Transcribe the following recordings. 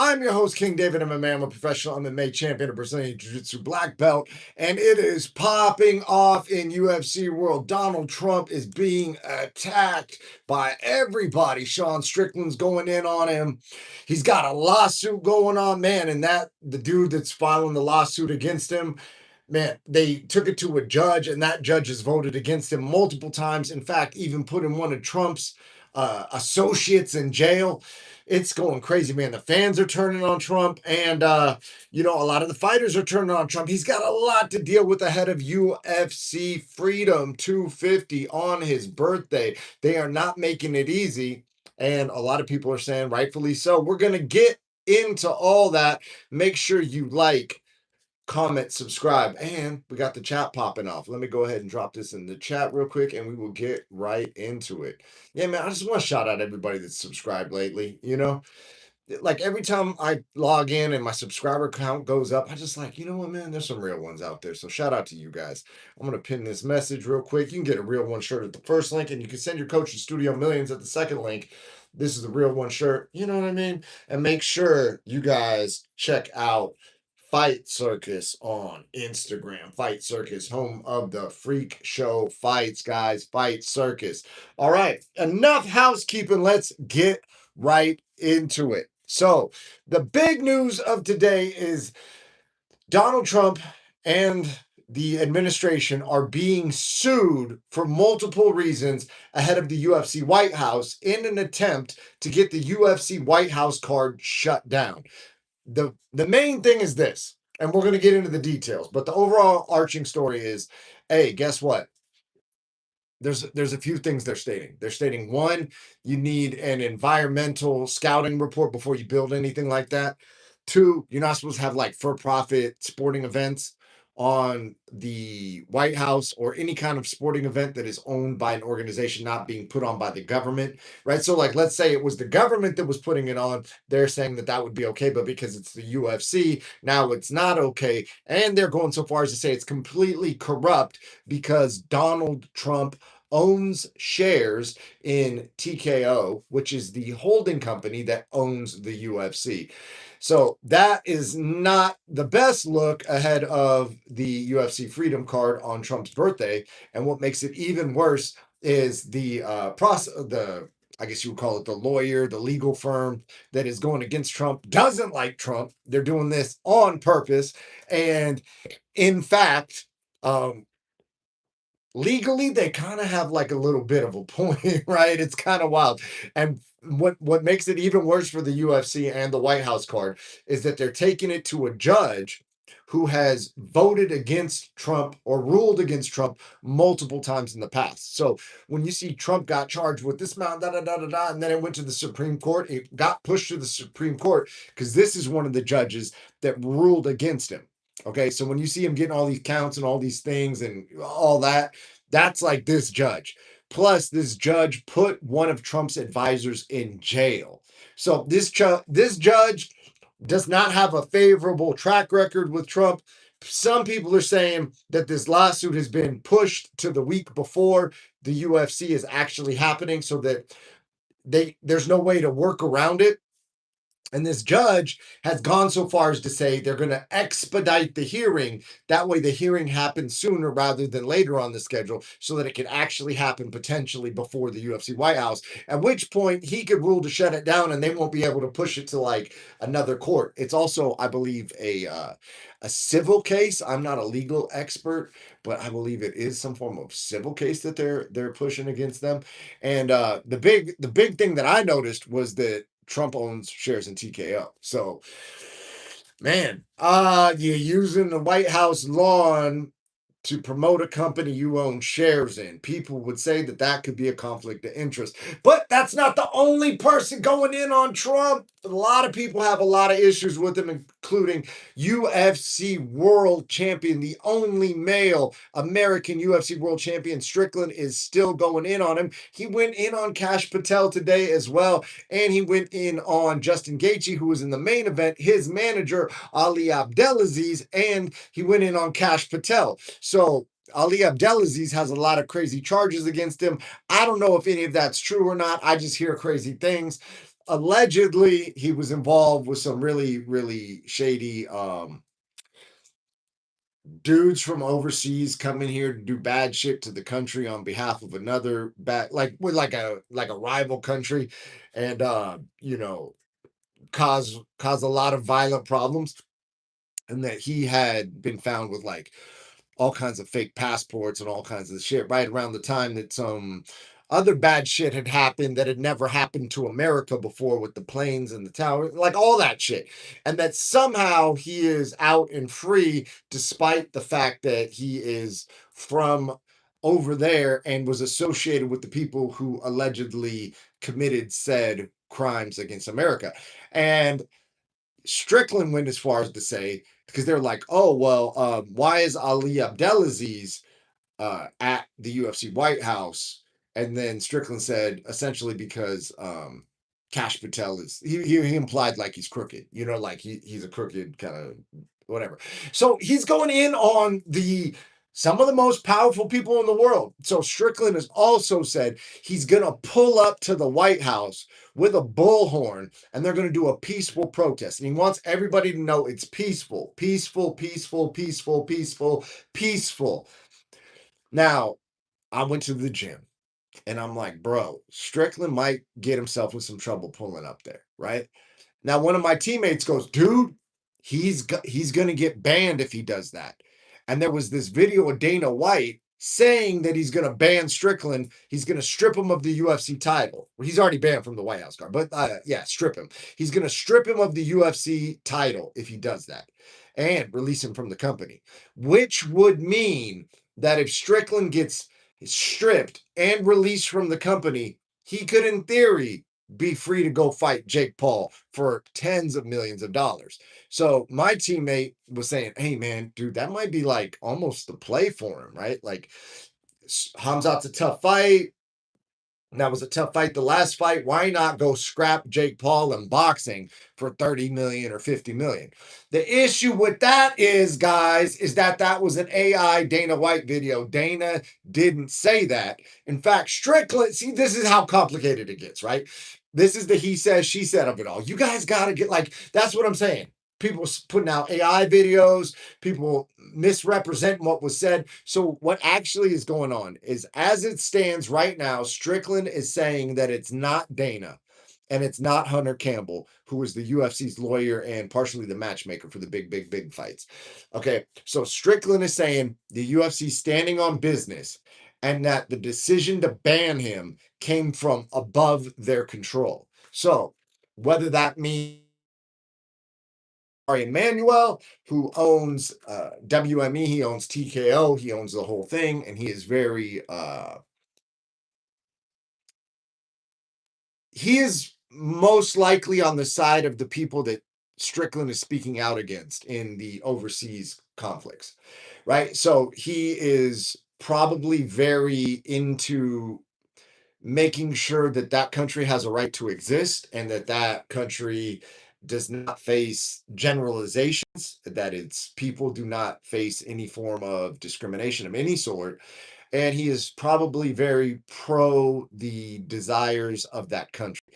I'm your host, King David MMA. I'm a professional MMA champion, a Brazilian Jiu-Jitsu black belt, and it is popping off in UFC world. Donald Trump is being attacked by everybody. Sean Strickland's going in on him. He's got a lawsuit going on, man, and the dude that's filing the lawsuit against him, man, they took it to a judge, and that judge has voted against him multiple times. In fact, even putting one of Trump's associates in jail. It's going crazy, man. The fans are turning on Trump, and a lot of the fighters are turning on Trump. He's got a lot to deal with ahead of UFC Freedom 250 on his birthday. They are not making it easy, and a lot of people are saying rightfully so. We're going to get into all that. Make sure you like, comment, subscribe, and we got the chat popping off. Let me go ahead and drop this in the chat real quick, and we will get right into it. Yeah, man, I just want to shout out everybody that's subscribed lately. Like every time I log in and my subscriber count goes up, I just like, you know what, man, there's some real ones out there. So shout out to you guys. I'm going to pin this message real quick. You can get a Real One shirt at the first link, and you can send your coach to Studio Millions at the second link. This is the Real One shirt. You know what I mean? And make sure you guys check out Fight Circus on Instagram. Fight Circus, home of the freak show fights, guys. Fight Circus. All right, enough housekeeping. Let's get right into it. So, the big news of today is Donald Trump and the administration are being sued for multiple reasons ahead of the UFC White House in an attempt to get the UFC White House card shut down. The main thing is this, and we're going to get into the details, but the overall arching story is, hey, guess what? There's a few things they're stating. They're stating, one, you need an environmental scouting report before you build anything like that. Two, you're not supposed to have like for-profit sporting events on the White House or any kind of sporting event that is owned by an organization not being put on by the government, right? So like, let's say it was the government that was putting it on. They're saying that would be okay, but because it's the UFC, now it's not okay. And they're going so far as to say it's completely corrupt because Donald Trump owns shares in TKO, which is the holding company that owns the UFC. So that is not the best look ahead of the UFC Freedom card on Trump's birthday. And what makes it even worse is the I guess you would call it the lawyer, the legal firm that is going against Trump doesn't like Trump. They're doing this on purpose. And in fact, legally they kind of have like a little bit of a point, right? It's kind of wild. And what makes it even worse for the UFC and the White House card is that they're taking it to a judge who has voted against Trump or ruled against Trump multiple times in the past. So when you see Trump got charged with this amount, and then it went to the Supreme Court, it got pushed to the Supreme Court because this is one of the judges that ruled against him. Okay, so when you see him getting all these counts and all these things and all that, that's like this judge. Plus, this judge put one of Trump's advisors in jail. So this judge does not have a favorable track record with Trump. Some people are saying that this lawsuit has been pushed to the week before the UFC is actually happening so that there's no way to work around it. And this judge has gone so far as to say they're going to expedite the hearing. That way the hearing happens sooner rather than later on the schedule so that it can actually happen potentially before the UFC White House, at which point he could rule to shut it down and they won't be able to push it to like another court. It's also, I believe, a civil case. I'm not a legal expert, but I believe it is some form of civil case that they're pushing against them. And the big thing that I noticed was that Trump owns shares in TKO. So, man, you're using the White House lawn to promote a company you own shares in. People would say that could be a conflict of interest. But that's not the only person going in on Trump. A lot of people have a lot of issues with him, including UFC World Champion, the only male American UFC World Champion. Strickland is still going in on him. He went in on Kash Patel today as well, and he went in on Justin Gaethje, who was in the main event, his manager, Ali Abdelaziz, and he went in on Kash Patel. So Ali Abdelaziz has a lot of crazy charges against him. I don't know if any of that's true or not. I just hear crazy things. allegedly he was involved with some really, really shady dudes from overseas coming here to do bad shit to the country on behalf of another bad, like with like a rival country, and cause a lot of violent problems, and that he had been found with like all kinds of fake passports and all kinds of shit right around the time that some other bad shit had happened that had never happened to America before with the planes and the tower, like all that shit. And that somehow he is out and free despite the fact that he is from over there and was associated with the people who allegedly committed said crimes against America. And Strickland went as far as to say, because they're like, oh, well, why is Ali Abdelaziz at the UFC White House? And then Strickland said, essentially, because Cash Patel is, he implied like he's crooked, like he's a crooked kind of whatever. So he's going in on some of the most powerful people in the world. So Strickland has also said he's going to pull up to the White House with a bullhorn and they're going to do a peaceful protest. And he wants everybody to know it's peaceful, peaceful, peaceful, peaceful, peaceful, peaceful. Now, I went to the gym and I'm like, bro, Strickland might get himself in some trouble pulling up there, right? Now, one of my teammates goes, dude, he's going to get banned if he does that. And there was this video of Dana White saying that he's going to ban Strickland. He's going to strip him of the UFC title. Well, he's already banned from the White House card, but yeah, strip him. He's going to strip him of the UFC title if he does that and release him from the company, which would mean that if Strickland gets stripped and released from the company, he could, in theory, be free to go fight Jake Paul for tens of millions of dollars. So my teammate was saying, hey, man, dude, that might be like almost the play for him, right? Like, Hamzat's a tough fight. That was a tough fight. The last fight, why not go scrap Jake Paul in boxing for 30 million or 50 million? The issue with that is, guys, is that was an AI Dana White video. Dana didn't say that. In fact, Strickland, see, this is how complicated it gets, right? This is the he says, she said of it all. You guys got to get, like, that's what I'm saying. People putting out AI videos, people misrepresent what was said. So what actually is going on is, as it stands right now, Strickland is saying that it's not Dana and it's not Hunter Campbell, who is the UFC's lawyer and partially the matchmaker for the big, big, big fights. Okay, so Strickland is saying the UFC standing on business and that the decision to ban him came from above their control. So whether that means Emmanuel, who owns WME, he owns TKO, he owns the whole thing, and he is very he is most likely on the side of the people that Strickland is speaking out against in the overseas conflicts, right? So he is probably very into making sure that that country has a right to exist and that that country does not face generalizations, that its people do not face any form of discrimination of any sort. And he is probably very pro the desires of that country.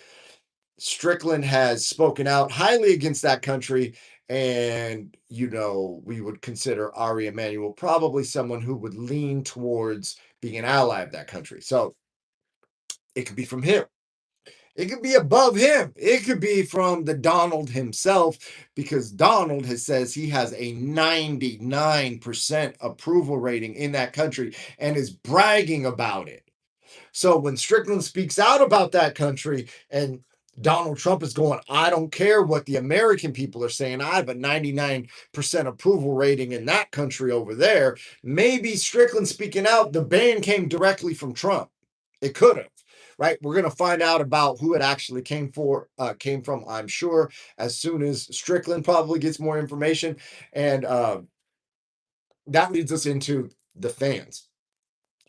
Strickland has spoken out highly against that country. And, we would consider Ari Emanuel probably someone who would lean towards being an ally of that country. So it could be from him. It could be above him. It could be from the Donald himself, because Donald says he has a 99% approval rating in that country and is bragging about it. So when Strickland speaks out about that country and Donald Trump is going, I don't care what the American people are saying, I have a 99% approval rating in that country over there. Maybe Strickland speaking out, the ban came directly from Trump. It could have. Right, we're going to find out about who it actually came from, I'm sure, as soon as Strickland probably gets more information. And that leads us into the fans,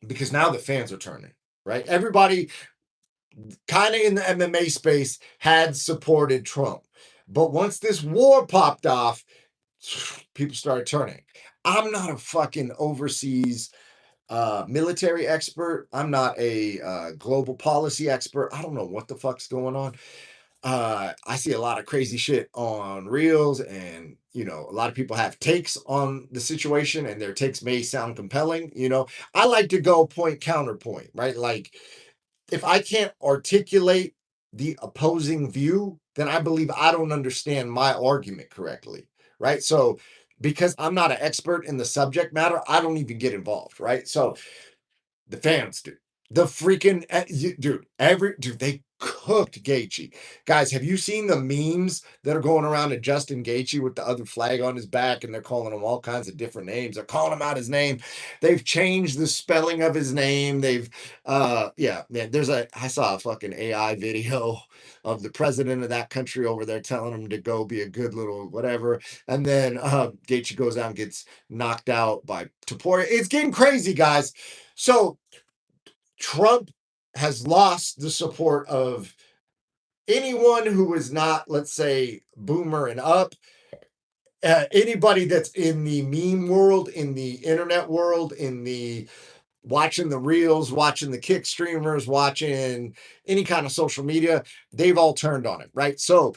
because now the fans are turning, right? Everybody kind of in the MMA space had supported Trump. But once this war popped off, people started turning. I'm not a fucking overseas military expert. I'm not a global policy expert. I don't know what the fuck's going on. I see a lot of crazy shit on reels, and a lot of people have takes on the situation, and their takes may sound compelling. I like to go point counterpoint, right? Like, if I can't articulate the opposing view, then I believe I don't understand my argument correctly, right? So, because I'm not an expert in the subject matter, I don't even get involved, right? So, the fans, dude. The freaking dude, they cooked Gaethje. Guys, have you seen the memes that are going around of Justin Gaethje with the other flag on his back, and they're calling him all kinds of different names? They're calling him out his name. They've changed the spelling of his name. Yeah, man, I saw a fucking AI video of the president of that country over there telling him to go be a good little whatever. And then Gaethje goes out and gets knocked out by Topuria. It's getting crazy, guys. So Trump has lost the support of anyone who is not, let's say, boomer and up. Anybody that's in the meme world, in the internet world, in the watching the reels, watching the kick streamers, watching any kind of social media, they've all turned on it, right? So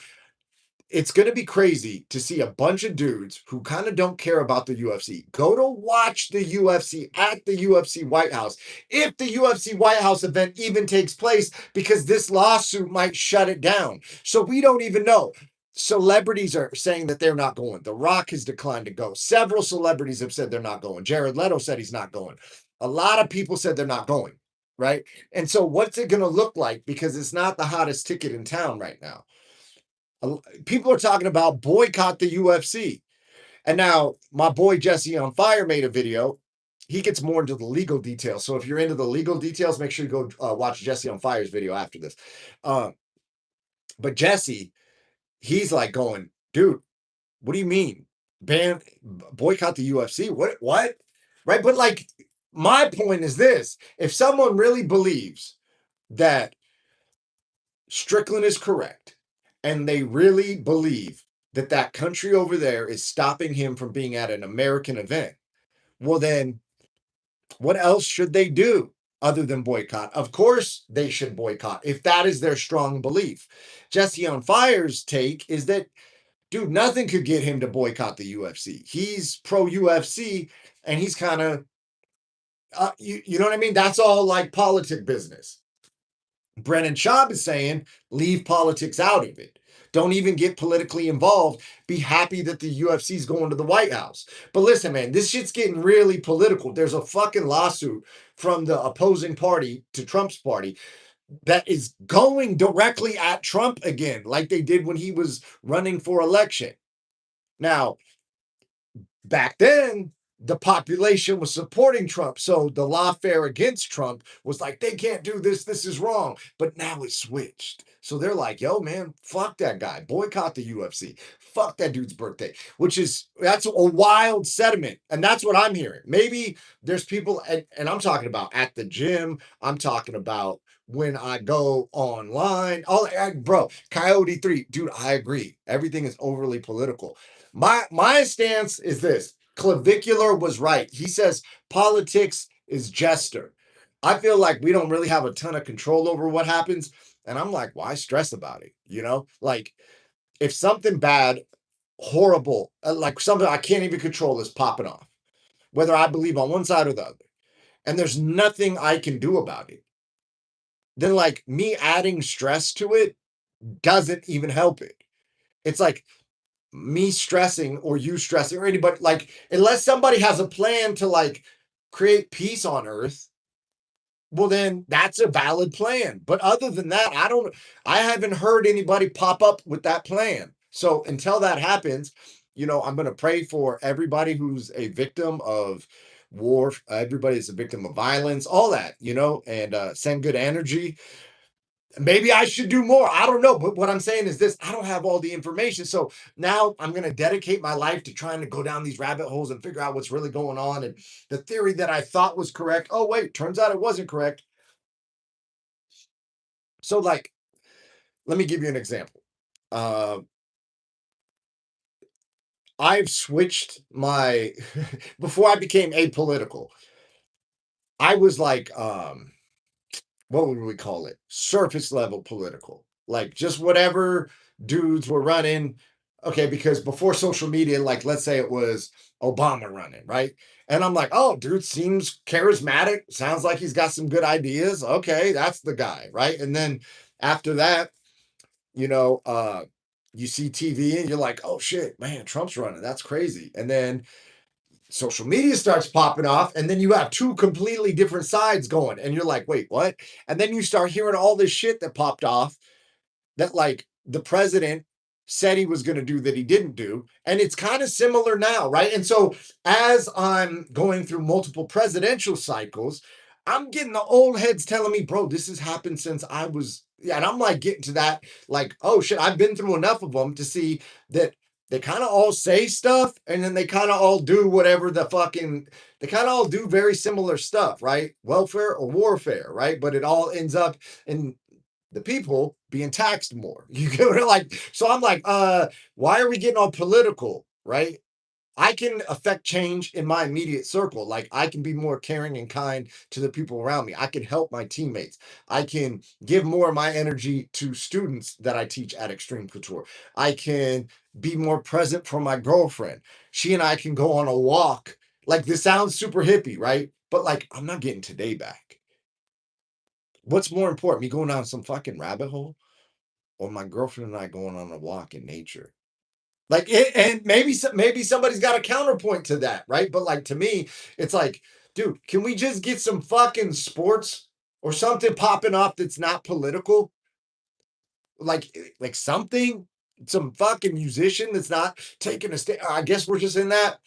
it's going to be crazy to see a bunch of dudes who kind of don't care about the UFC go to watch the UFC at the UFC White House, if the UFC White House event even takes place, because this lawsuit might shut it down. So we don't even know. Celebrities are saying that they're not going. The Rock has declined to go. Several celebrities have said they're not going. Jared Leto said he's not going. A lot of people said they're not going, right? And so what's it going to look like? Because it's not the hottest ticket in town right now. People are talking about boycott the UFC. And now my boy Jesse on Fire made a video. He gets more into the legal details. So if you're into the legal details, make sure you go watch Jesse on Fire's video after this. But Jesse, he's like going, dude, what do you mean? Boycott the UFC? What? Right? But like, my point is this: if someone really believes that Strickland is correct, and they really believe that that country over there is stopping him from being at an American event, well, then what else should they do other than boycott? Of course, they should boycott if that is their strong belief. Jesse on Fire's take is that, dude, nothing could get him to boycott the UFC. He's pro UFC, and he's kind of, you know what I mean? That's all like politic business. Brennan Schaub is saying, leave politics out of it. Don't even get politically involved. Be happy that the UFC is going to the White House. But listen, man, this shit's getting really political. There's a fucking lawsuit from the opposing party to Trump's party that is going directly at Trump again, like they did when he was running for election. Now, back then, the population was supporting Trump. So the lawfare against Trump was like, they can't do this. This is wrong. But now it's switched. So they're like, yo, man, fuck that guy. Boycott the UFC. Fuck that dude's birthday, that's a wild sentiment. And that's what I'm hearing. Maybe there's people, and I'm talking about at the gym. I'm talking about when I go online. Bro, Coyote 3, dude, I agree. Everything is overly political. My stance is this: Clavicular was right. He says politics is jester. I feel like we don't really have a ton of control over what happens. And I'm like, why stress about it? Like, if something bad, horrible, like something I can't even control is popping off, whether I believe on one side or the other, and there's nothing I can do about it, then like me adding stress to it doesn't even help it. It's like me stressing or you stressing or anybody, like, unless somebody has a plan to like create peace on earth, well, then that's a valid plan. But other than that, I haven't heard anybody pop up with that plan. So until that happens, I'm going to pray for everybody who's a victim of war, everybody is a victim of violence, all that, and send good energy. Maybe I should do more. I don't know. But what I'm saying is this: I don't have all the information. So now I'm going to dedicate my life to trying to go down these rabbit holes and figure out what's really going on. And the theory that I thought was correct, oh, wait, turns out it wasn't correct. So, like, let me give you an example. I've switched my, before I became apolitical, I was like, what would we call it? Surface level political. Like just whatever dudes were running. Okay, because before social media, like let's say it was Obama running, right? And I'm like, oh, dude seems charismatic. Sounds like he's got some good ideas. Okay, that's the guy, right? And then after that, you know, you see TV and you're like, oh shit, man, Trump's running. That's crazy. And then social media starts popping off, and then you have two completely different sides going, and you're like, wait, what? And then you start hearing all this shit that popped off that like the president said he was going to do that he didn't do. And it's kind of similar now, right? And so as I'm going through multiple presidential cycles, I'm getting the old heads telling me, bro, this has happened since I was, yeah. And I'm like getting to that, like, oh shit, I've been through enough of them to see that they kind of all say stuff and then they kind of all do whatever the fucking, they kind of all do very similar stuff, right? Welfare or warfare, right? But it all ends up in the people being taxed more. You get what like, so I'm like, why are we getting all political, right? I can affect change in my immediate circle. Like I can be more caring and kind to the people around me. I can help my teammates. I can give more of my energy to students that I teach at Extreme Couture. I can be more present for my girlfriend. She and I can go on a walk. Like this sounds super hippie, right? But like I'm not getting today back. What's more important, me going down some fucking rabbit hole or my girlfriend and I going on a walk in nature? Like, and maybe somebody's got a counterpoint to that, right? But like to me, it's like, dude, can we just get some fucking sports or something popping off that's not political? Like something, some fucking musician that's not taking a stand. I guess we're just in that,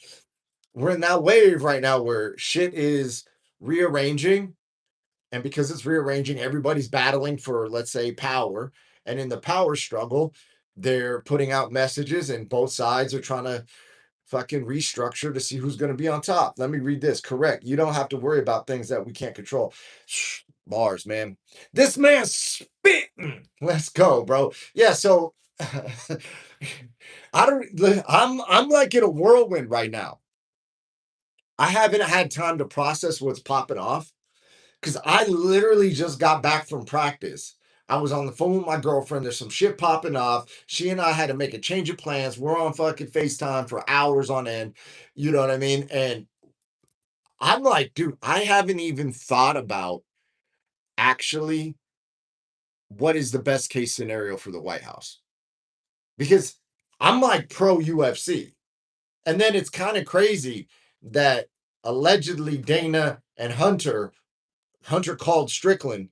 we're in that wave right now where shit is rearranging. And because it's rearranging, everybody's battling for, let's say, power. And in the power struggle, they're putting out messages, and both sides are trying to fucking restructure to see who's going to be on top. Let me read this. Correct. You don't have to worry about things that we can't control. Shh, bars, man. This man's spitting. Let's go, bro. Yeah. So I don't. I'm like in a whirlwind right now. I haven't had time to process what's popping off. Because I literally just got back from practice. I was on the phone with my girlfriend. There's some shit popping off. She and I had to make a change of plans. We're on fucking FaceTime for hours on end. You know what I mean? And I'm like, dude, I haven't even thought about actually what is the best case scenario for the White House. Because I'm like pro UFC. And then it's kind of crazy that allegedly Dana and Hunter called Strickland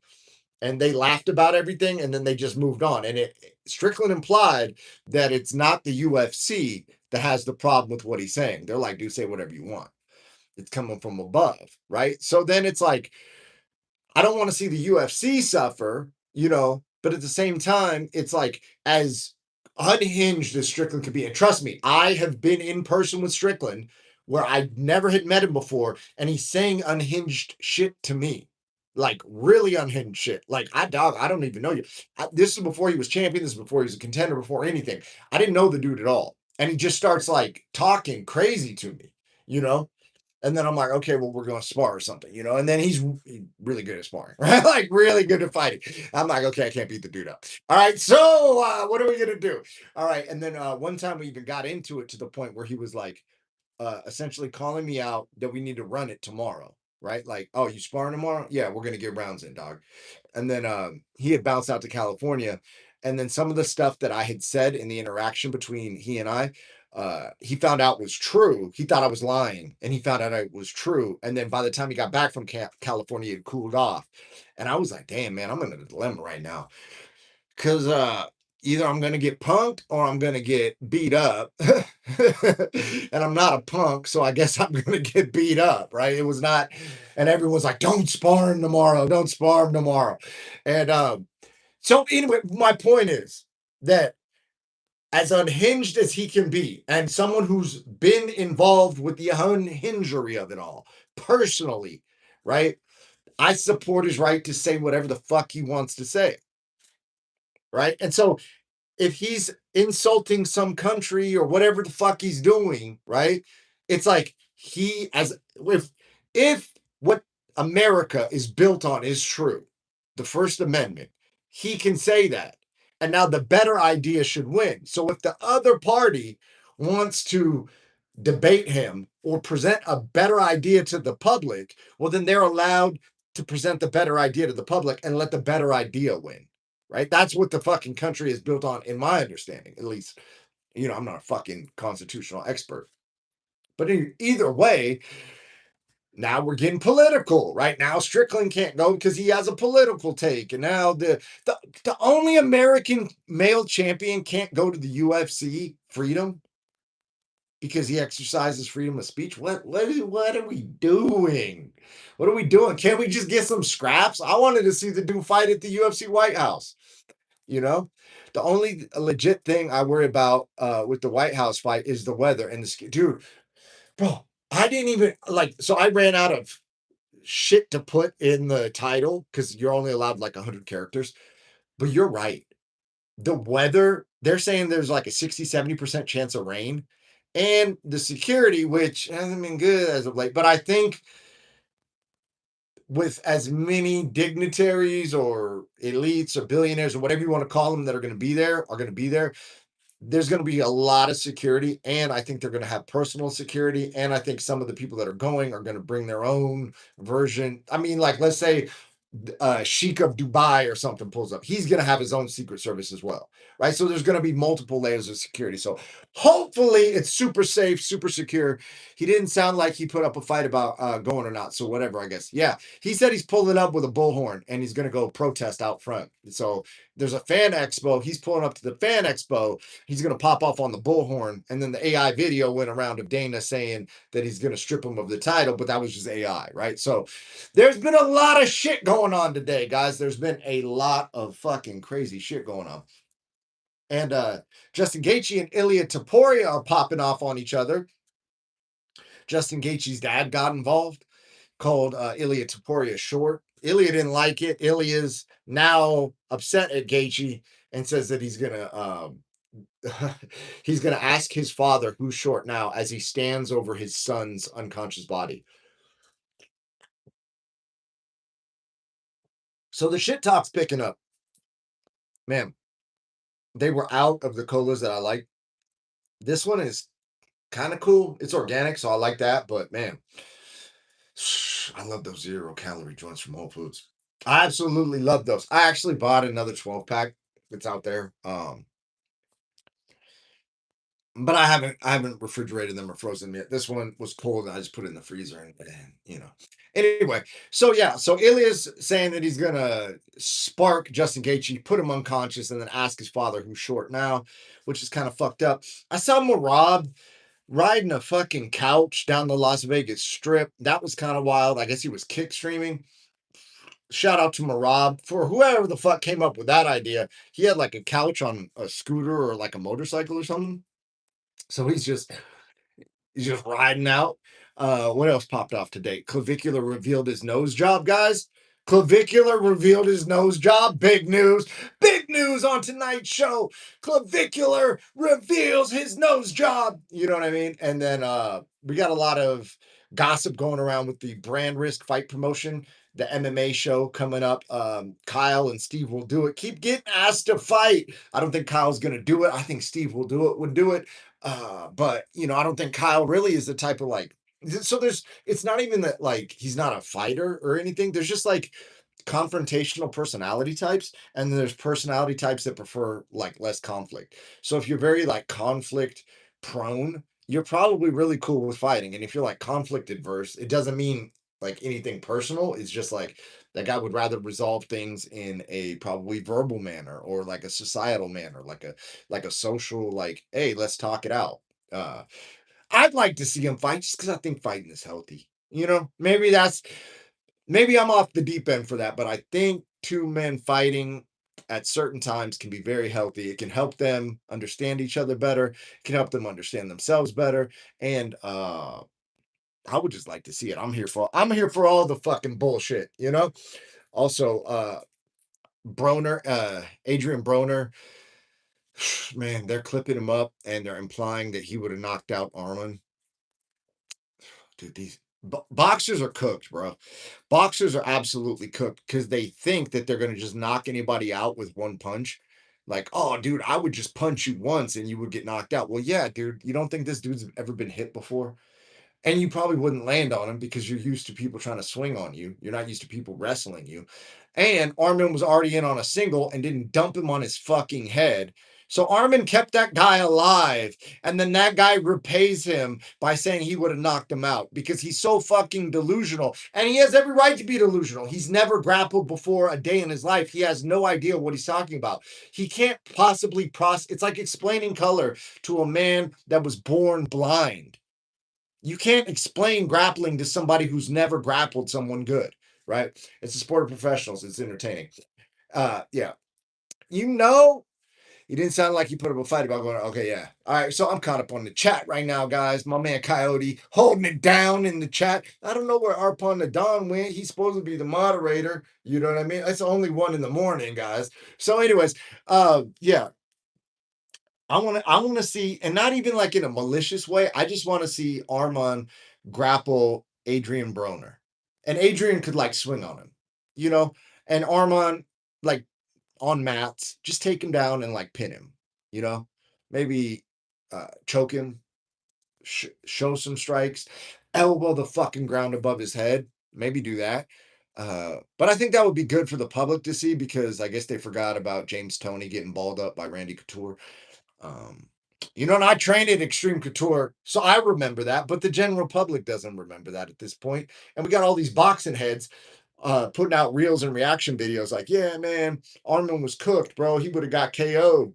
and they laughed about everything and then they just moved on. And Strickland implied that it's not the UFC that has the problem with what he's saying. They're like, dude, say whatever you want. It's coming from above, right? So then it's like, I don't want to see the UFC suffer, but at the same time, it's like as unhinged as Strickland could be. And trust me, I have been in person with Strickland where I never had met him before, and he's saying unhinged shit to me. Like really unhinged shit. Like I don't even know you. This is before he was champion. This is before he was a contender. Before anything, I didn't know the dude at all, and he just starts like talking crazy to me. You know, and then I'm like, okay, well, we're going to spar or something, And then he's really good at sparring, right? Like really good at fighting. I'm like, okay, I can't beat the dude up. All right, so what are we gonna do? All right, and then one time we even got into it to the point where he was like, essentially calling me out that we need to run it tomorrow, right? Like, oh, you sparring tomorrow? Yeah, we're gonna get rounds in, dog. And then he had bounced out to California, and then some of the stuff that I had said in the interaction between he and I, he found out was true. He thought I was lying, and he found out it was true. And then by the time he got back from California, it cooled off. And I was like, damn, man, I'm in a dilemma right now. Cause either I'm gonna get punked or I'm gonna get beat up. And I'm not a punk, so I guess I'm gonna get beat up, right? It was not, and everyone's like, don't spar him tomorrow, don't spar him tomorrow. And so anyway, my point is that as unhinged as he can be, and someone who's been involved with the unhingery of it all personally, right? I support his right to say whatever the fuck he wants to say, right? And so if he's insulting some country or whatever the fuck he's doing, right? It's like he as if what America is built on is true, the First Amendment, he can say that. And now the better idea should win. So if the other party wants to debate him or present a better idea to the public, well, then they're allowed to present the better idea to the public and let the better idea win. Right? That's what the fucking country is built on, in my understanding, at least. I'm not a fucking constitutional expert. But either way, now we're getting political. Right now, Strickland can't go because he has a political take. And now the only American male champion can't go to the UFC, freedom, because he exercises freedom of speech. What are we doing? What are we doing? Can't we just get some scraps? I wanted to see the dude fight at the UFC WhiteHouse. You know, the only legit thing I worry about with the WhiteHouse fight is the weather and dude, bro. I didn't even like. So I ran out of shit to put in the title because you're only allowed like 100 characters. But you're right. The weather, they're saying there's like a 60-70% chance of rain, and the security, which hasn't been good as of late. But I think with as many dignitaries or elites or billionaires or whatever you want to call them that are going to be there, there's going to be a lot of security, and I think they're going to have personal security, and I think some of the people that are going are going to bring their own version. I mean, like, let's say Sheik of Dubai or something pulls up, he's going to have his own secret service as well, right? So there's going to be multiple layers of security. So hopefully it's super safe, super secure. He didn't sound like he put up a fight about going or not. So whatever, I guess. Yeah, he said he's pulling up with a bullhorn and he's going to go protest out front. So there's a fan expo. He's pulling up to the fan expo. He's going to pop off on the bullhorn. And then the AI video went around of Dana saying that he's going to strip him of the title, but that was just AI, right? So there's been a lot of shit going on today, guys. There's been a lot of fucking crazy shit going on. And Justin Gaethje and Ilia Topuria are popping off on each other. Justin Gaethje's dad got involved, called Ilia Topuria short. Ilia didn't like it. Ilia's now upset at Gaethje and says that he's gonna he's gonna ask his father who's short now as he stands over his son's unconscious body. So the shit talk's picking up, man. They were out of the colas that I like. This one is kind of cool. It's organic, so I like that. But man, I love those 0-calorie joints from Whole Foods. I absolutely love those. I actually bought another 12 pack that's out there. But I haven't refrigerated them or frozen them yet. This one was cold and I just put it in the freezer and. Anyway, so yeah, so Ilya's saying that he's gonna spark Justin Gaethje, put him unconscious, and then ask his father who's short now, which is kind of fucked up. I saw Marab riding a fucking couch down the Las Vegas Strip. That was kind of wild. I guess he was kick streaming. Shout out to Marab for whoever the fuck came up with that idea. He had like a couch on a scooter or like a motorcycle or something. So he's just riding out. What else popped off today? Clavicular revealed his nose job, guys. Clavicular revealed his nose job. Big news. Big news on tonight's show. Clavicular reveals his nose job. You know what I mean? And then we got a lot of gossip going around with the brand risk fight promotion, the MMA show coming up. Kyle and Steve will do it. Keep getting asked to fight. I don't think Kyle's gonna do it. I think Steve would do it. But I don't think Kyle really is the type of like, so it's not even that like he's not a fighter or anything. There's just like confrontational personality types, and then there's personality types that prefer like less conflict. So if you're very like conflict prone, you're probably really cool with fighting. And if you're like conflict adverse, it doesn't mean like anything personal. It's just like that guy would rather resolve things in a probably verbal manner or like a societal manner, like a social, like, hey, let's talk it out. Uh I'd like to see him fight just because I think fighting is healthy. Maybe I'm off the deep end for that, but I think two men fighting at certain times can be very healthy. It can help them understand each other better, it can help them understand themselves better. And I would just like to see it. I'm here for all the fucking bullshit. Also, Broner, Adrian Broner, man, they're clipping him up and they're implying that he would have knocked out Arlen. Dude, these boxers are cooked, bro. Boxers are absolutely cooked because they think that they're going to just knock anybody out with one punch. Like, oh, dude, I would just punch you once and you would get knocked out. Well, yeah, dude, you don't think this dude's ever been hit before? And you probably wouldn't land on him because you're used to people trying to swing on you. You're not used to people wrestling you. And Armin was already in on a single and didn't dump him on his fucking head. So Armin kept that guy alive. And then that guy repays him by saying he would have knocked him out because he's so fucking delusional. And he has every right to be delusional. He's never grappled before a day in his life. He has no idea what he's talking about. He can't possibly It's like explaining color to a man that was born blind. You can't explain grappling to somebody who's never grappled someone good, right? It's a sport of professionals. It's entertaining. Yeah. You know, you didn't sound like you put up a fight about going, okay, yeah. All right. So I'm caught up on the chat right now, guys. My man Coyote holding it down in the chat. I don't know where Arpon the Don went. He's supposed to be the moderator. You know what I mean? It's only 1 a.m, guys. So, anyways, yeah. I want to see, and not even like in a malicious way. I just want to see Armand grapple Adrian Broner, and Adrian could like swing on him, you know, and Armand like on mats, just take him down and like pin him, you know, maybe choke him, show some strikes, elbow the fucking ground above his head, maybe do that. But I think that would be good for the public to see because I guess they forgot about James Toney getting balled up by Randy Couture. Um, and I trained at Extreme Couture, so I remember that, but the general public doesn't remember that at this point. And we got all these boxing heads putting out reels and reaction videos like, yeah, man, Armin was cooked, bro. He would have got KO'd.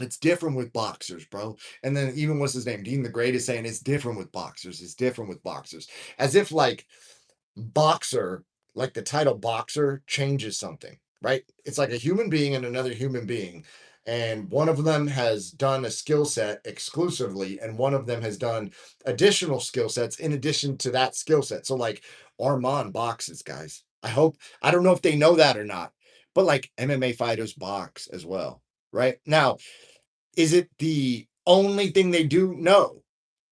It's different with boxers, bro. And then even what's his name? Dean the Great is saying it's different with boxers. It's different with boxers. As if like boxer, like the title boxer changes something, right? It's like a human being and another human being. And one of them has done a skill set exclusively, and one of them has done additional skill sets in addition to that skill set. So, like Armand boxes, guys. I don't know if they know that or not, but like MMA fighters box as well, right? Now, is it the only thing they do? No.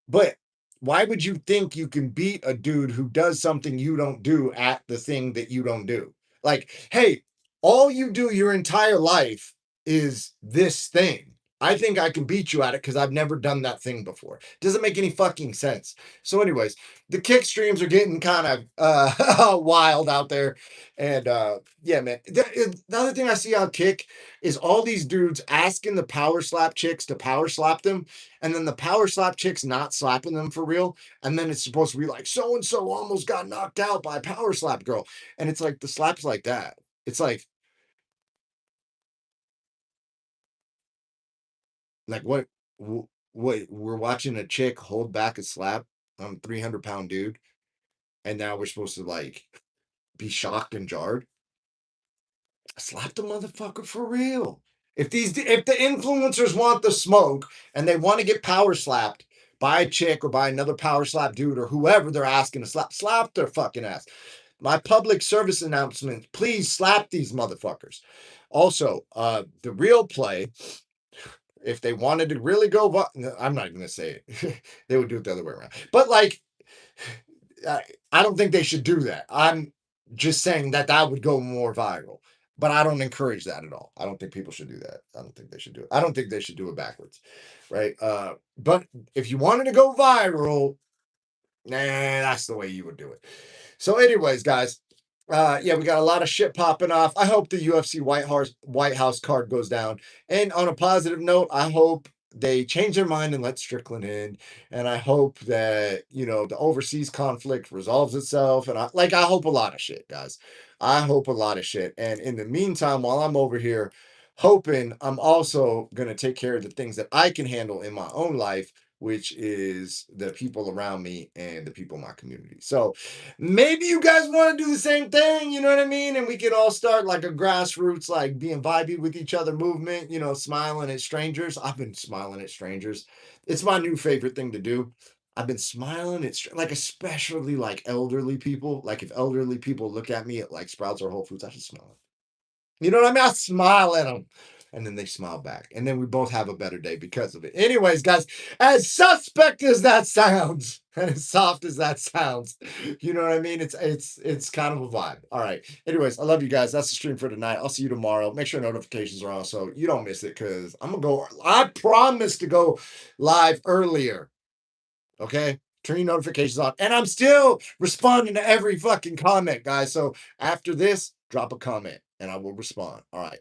But why would you think you can beat a dude who does something you don't do at the thing that you don't do? Like, hey, all you do your entire life is this thing. I think I can beat you at it because I've never done that thing before. Doesn't make any fucking sense. So, anyways, the kick streams are getting kind of wild out there. And yeah, man. The other thing I see on Kick is all these dudes asking the power slap chicks to power slap them, and then the power slap chick's not slapping them for real. And then it's supposed to be like, so and so almost got knocked out by a power slap girl. And it's like the slap's like that. It's like what we're watching a chick hold back a slap on a 300-pound dude, and now we're supposed to like be shocked and jarred. Slap the motherfucker for real. If the influencers want the smoke and they want to get power slapped by a chick or by another power slap dude or whoever they're asking to slap their fucking ass. My public service announcement, please slap these motherfuckers. Also, the real play, if they wanted to really go, I'm not even gonna say it. They would do it the other way around. But like, I don't think they should do that. I'm just saying that would go more viral, but I don't encourage that at all. I don't think people should do that. I don't think they should do it. I don't think they should do it backwards, right? But if you wanted to go viral, nah, that's the way you would do it. So, anyways, guys, yeah, we got a lot of shit popping off. I hope the UFC WhiteHouse card goes down. And on a positive note, I hope they change their mind and let Strickland in. And I hope that, the overseas conflict resolves itself. And I hope a lot of shit, guys. I hope a lot of shit. And in the meantime, while I'm over here hoping, I'm also going to take care of the things that I can handle in my own life, which is the people around me and the people in my community. So maybe you guys want to do the same thing, you know what I mean? And we can all start like a grassroots, like being vibey with each other movement, smiling at strangers. I've been smiling at strangers. It's my new favorite thing to do. I've been smiling at like especially like elderly people. Like if elderly people look at me at like Sprouts or Whole Foods, I just smile. You know what I mean? I smile at them. And then they smile back. And then we both have a better day because of it. Anyways, guys, as suspect as that sounds, and as soft as that sounds, you know what I mean? It's kind of a vibe. All right. Anyways, I love you guys. That's the stream for tonight. I'll see you tomorrow. Make sure notifications are on so you don't miss it because I'm gonna go. I promise to go live earlier. Okay. Turn your notifications on. And I'm still responding to every fucking comment, guys. So after this, drop a comment and I will respond. All right.